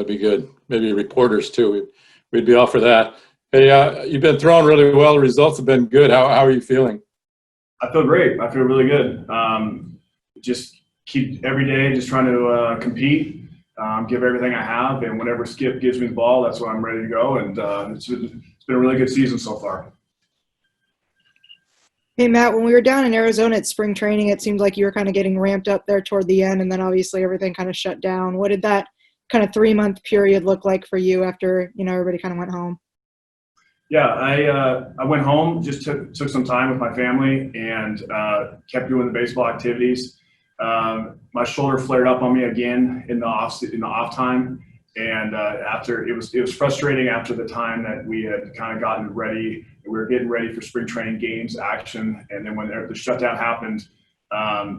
that'd be good. Maybe reporters too. We'd be all for that. Hey, you've been throwing really well. The results have been good. How are you feeling? I feel great. I feel really good. Just keep every day just trying to compete, give everything I have, and whenever Skip gives me the ball, that's when I'm ready to go. And it's been a really good season so far. Hey, Matt, when we were down in Arizona at spring training, it seemed like you were kind of getting ramped up there toward the end, and then obviously everything kind of shut down. What did that kind of 3-month period look like for you after, everybody kind of went home? Yeah, I went home, just took some time with my family, and kept doing the baseball activities. My shoulder flared up on me again in the off time, and after it was frustrating after the time that we had kind of gotten ready. We were getting ready for spring training games action, and then when the shutdown happened, I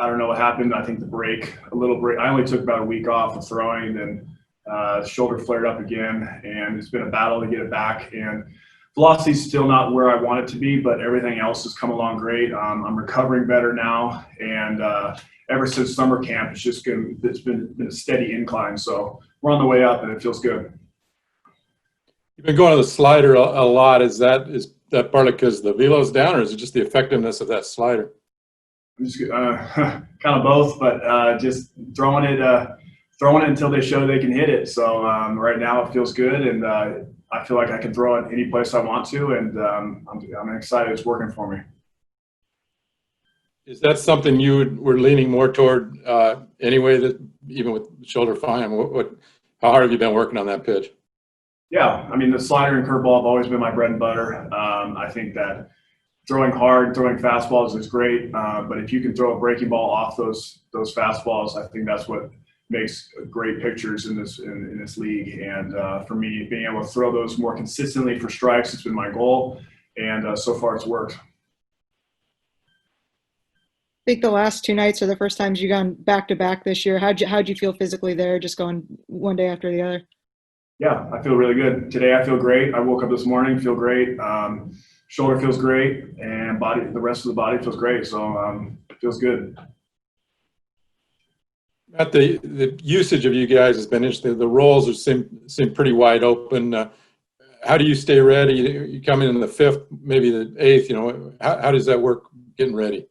don't know what happened. I think a little break. I only took about a week off of throwing, then the shoulder flared up again, and it's been a battle to get it back. And velocity's still not where I want it to be, but everything else has come along great. I'm recovering better now, and ever since summer camp, it's been a steady incline. So we're on the way up, and it feels good. You've been going to the slider a lot. Is that partly because the velo's down, or is it just the effectiveness of that slider? I'm just kind of both, but just throwing it until they show they can hit it. So right now it feels good, and I feel like I can throw it any place I want to, and I'm excited. It's working for me. Is that something you were leaning more toward anyway? That even with shoulder fine, how hard have you been working on that pitch? Yeah, I mean, the slider and curveball have always been my bread and butter. I think that throwing hard, throwing fastballs is great, but if you can throw a breaking ball off those fastballs, I think that's what makes great pitchers in this league. And for me, being able to throw those more consistently for strikes has been my goal, and so far it's worked. I think the last 2 nights are the first times you've gone back-to-back this year. How'd you feel physically there, just going one day after the other? Yeah, I feel really good. Today I feel great. I woke up this morning, feel great. Shoulder feels great, and the rest of the body feels great. So it feels good. Matt, the usage of you guys has been interesting. The roles seem pretty wide open. How do you stay ready? You come in the 5th, maybe the 8th. How does that work getting ready?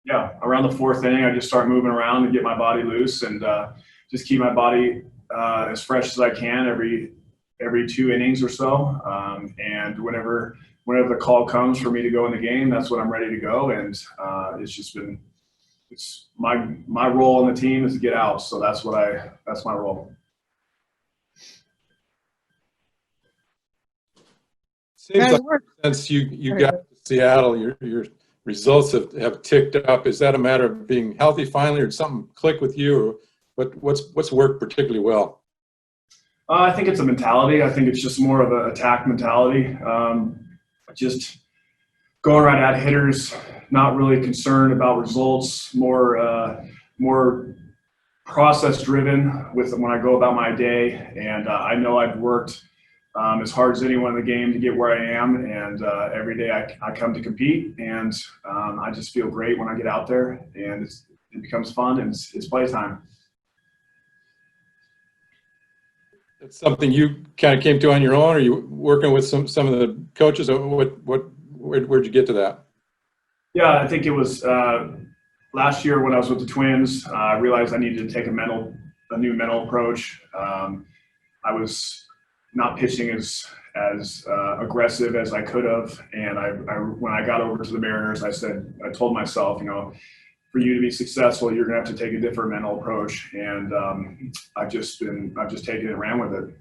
Yeah, around the 4th inning, I just start moving around and get my body loose, and just keep my body as fresh as I can every 2 innings or so. And whenever the call comes for me to go in the game, that's when I'm ready to go. And it's my role on the team is to get out. So that's my role. Seems like since you got to Seattle, your results have ticked up. Is that a matter of being healthy finally, or did something click with you, or what's worked particularly well? I think it's a mentality. I think it's just more of an attack mentality. Just going right at hitters, not really concerned about results, more process driven when I go about my day. And I know I've worked as hard as anyone in the game to get where I am. And every day I come to compete, and I just feel great when I get out there, and it becomes fun, and it's playtime. It's something you kind of came to on your own, or you working with some of the coaches, or where'd you get to that? Yeah, I think it was last year when I was with the Twins. I realized I needed to take a new mental approach. I was not pitching as aggressive as I could have, and when I got over to the Mariners, I told myself, for you to be successful, you're going to have to take a different mental approach. And I've just taken it and ran with it.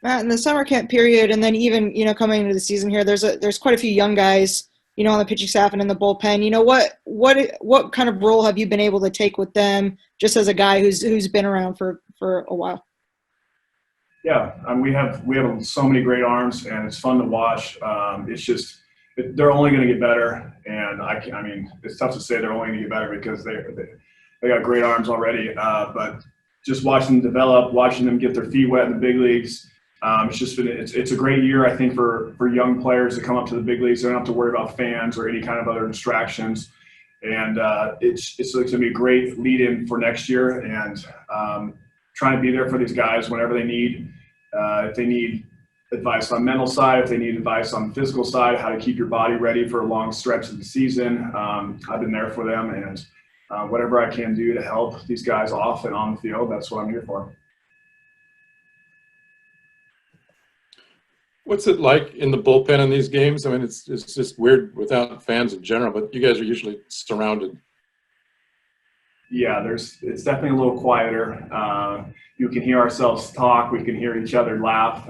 Matt, in the summer camp period, and then even, coming into the season here, there's quite a few young guys, on the pitching staff and in the bullpen. What kind of role have you been able to take with them, just as a guy who's been around for a while? Yeah, we have so many great arms, and it's fun to watch. It's just they're only going to get better, and I mean, it's tough to say they're only going to get better because they got great arms already. But just watching them develop, watching them get their feet wet in the big leagues, it's a great year, I think, for young players to come up to the big leagues. They don't have to worry about fans or any kind of other distractions. And it's going to be a great lead-in for next year, and trying to be there for these guys whenever they need. If they need advice on mental side, if they need advice on the physical side, how to keep your body ready for a long stretch of the season, I've been there for them, and whatever I can do to help these guys off and on the field, that's what I'm here for. What's it like in the bullpen in these games? I mean, it's just weird without fans in general, but you guys are usually surrounded. Yeah, it's definitely a little quieter. You can hear ourselves talk. We can hear each other laugh.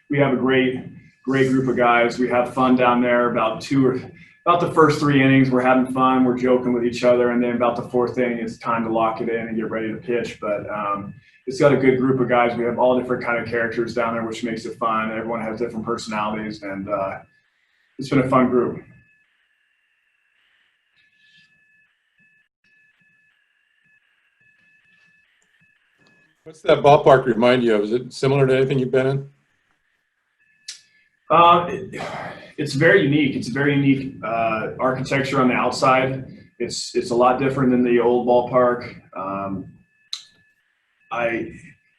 We have a great group of guys. We have fun down there. About the first 3 innings, we're having fun. We're joking with each other, and then about the 4th inning, it's time to lock it in and get ready to pitch. But it's got a good group of guys. We have all different kind of characters down there, which makes it fun. Everyone has different personalities, and it's been a fun group. What's that ballpark remind you of? Is it similar to anything you've been in? It's very unique. It's a very unique architecture on the outside. It's a lot different than the old ballpark.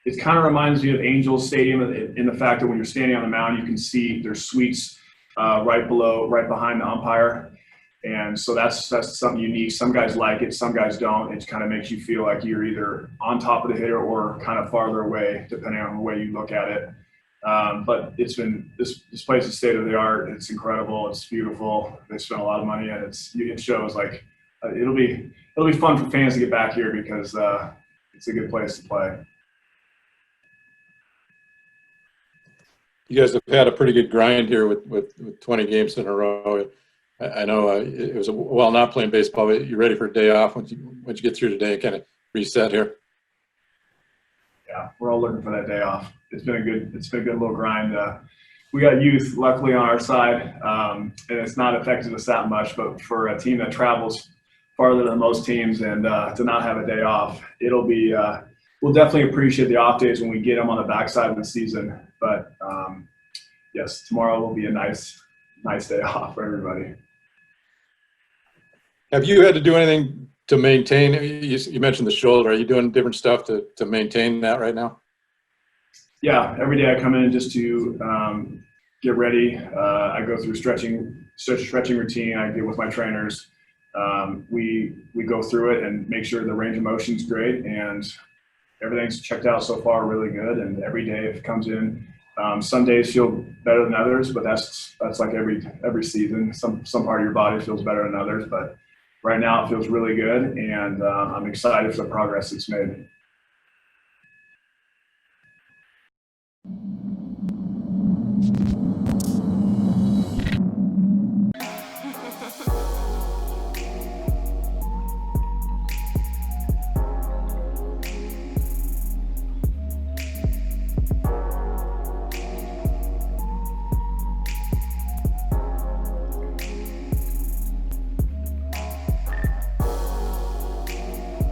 It kind of reminds me of Angels Stadium in the fact that when you're standing on the mound, you can see there's suites right behind the umpire. And so that's something unique. Some guys like it, some guys don't. It kind of makes you feel like you're either on top of the hitter or kind of farther away, depending on the way you look at it. But this place is state of the art. It's incredible. It's beautiful. They spent a lot of money, and it shows. Like it'll be fun for fans to get back here because it's a good place to play. You guys have had a pretty good grind here with 20 games in a row. I know it was while not playing baseball, but you're ready for a day off once you get through today and kind of reset here. Yeah, we're all looking for that day off. It's been a good little grind. We got youth, luckily, on our side, and it's not affected us that much. But for a team that travels farther than most teams and to not have a day off, it'll be. We'll definitely appreciate the off days when we get them on the backside of the season. But yes, tomorrow will be a nice day off for everybody. Have you had to do anything to maintain? You mentioned the shoulder. Are you doing different stuff to maintain that right now? Yeah, every day I come in just to get ready. I go through stretching routine. I get with my trainers. We go through it and make sure the range of motion is great, and everything's checked out so far really good. And every day it comes in. Some days feel better than others, but that's like every season. Some part of your body feels better than others, but right now it feels really good, and I'm excited for the progress it's made.